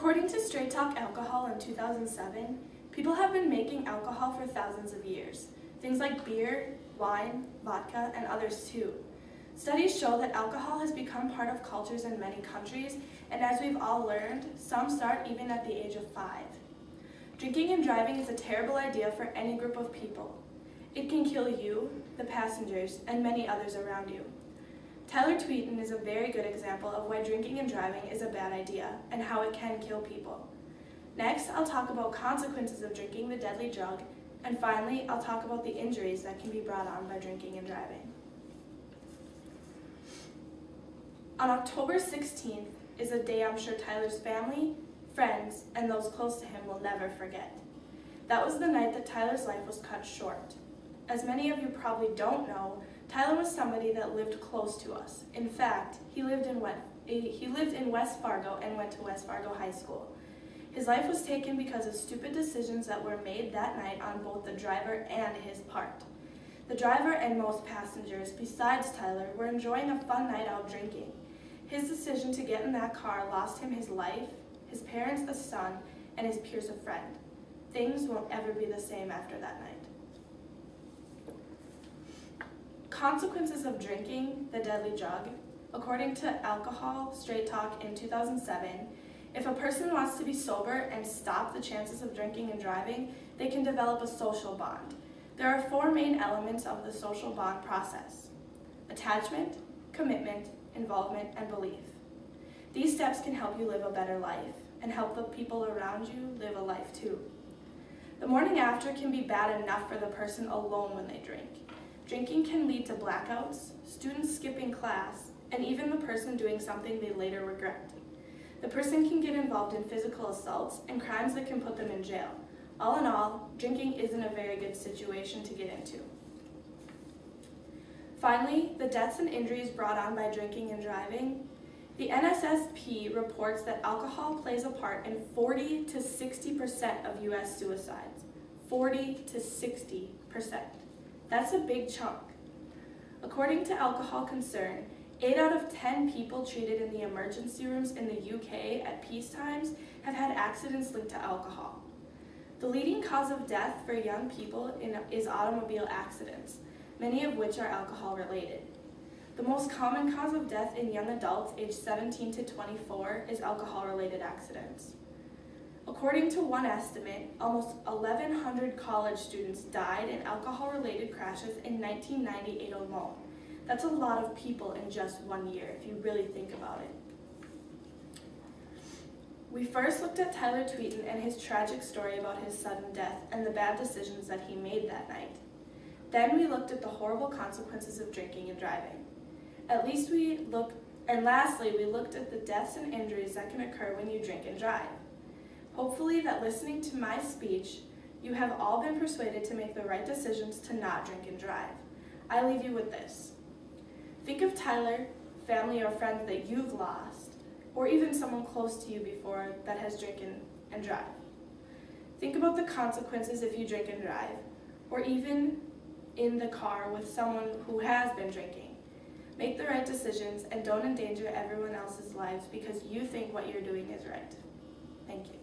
According to Straight Talk Alcohol in 2007, people have been making alcohol for thousands of years. Things like beer, wine, vodka, and others too. Studies show that alcohol has become part of cultures in many countries, and as we've all learned, some start even at the age of 5. Drinking and driving is a terrible idea for any group of people. It can kill you, the passengers, and many others around you. Tyler Tweeten is a very good example of why drinking and driving is a bad idea and how it can kill people. Next, I'll talk about consequences of drinking the deadly drug, and finally, I'll talk about the injuries that can be brought on by drinking and driving. On October 16th is a day I'm sure Tyler's family, friends, and those close to him will never forget. That was the night that Tyler's life was cut short. As many of you probably don't know, Tyler was somebody that lived close to us. In fact, he lived in West Fargo and went to West Fargo High School. His life was taken because of stupid decisions that were made that night on both the driver and his part. The driver and most passengers, besides Tyler, were enjoying a fun night out drinking. His decision to get in that car lost him his life, his parents a son, and his peers a friend. Things won't ever be the same after that night. Consequences of drinking the deadly drug. According to Alcohol Straight Talk in 2007, if a person wants to be sober and stop the chances of drinking and driving, they can develop a social bond. There are 4 main elements of the social bond process: attachment, commitment, involvement, and belief. These steps can help you live a better life and help the people around you live a life too. The morning after can be bad enough for the person alone when they drink. Drinking can lead to blackouts, students skipping class, and even the person doing something they later regret. The person can get involved in physical assaults and crimes that can put them in jail. All in all, drinking isn't a very good situation to get into. Finally, the deaths and injuries brought on by drinking and driving. The NSSP reports that alcohol plays a part in 40 to 60% of U.S. suicides. 40 to 60%. That's a big chunk. According to Alcohol Concern, 8 out of 10 people treated in the emergency rooms in the UK at peace times have had accidents linked to alcohol. The leading cause of death for young people is automobile accidents, many of which are alcohol related. The most common cause of death in young adults aged 17 to 24 is alcohol-related accidents. According to one estimate, almost 1,100 college students died in alcohol-related crashes in 1998 alone. That's a lot of people in just 1 year, if you really think about it. We first looked at Tyler Tweeten and his tragic story about his sudden death and the bad decisions that he made that night. Then we looked at the horrible consequences of drinking and driving. Lastly, we looked at the deaths and injuries that can occur when you drink and drive. Hopefully that listening to my speech, you have all been persuaded to make the right decisions to not drink and drive. I leave you with this. Think of Tyler, family or friends that you've lost, or even someone close to you before that has drinking and drive. Think about the consequences if you drink and drive, or even in the car with someone who has been drinking. Make the right decisions and don't endanger everyone else's lives because you think what you're doing is right. Thank you.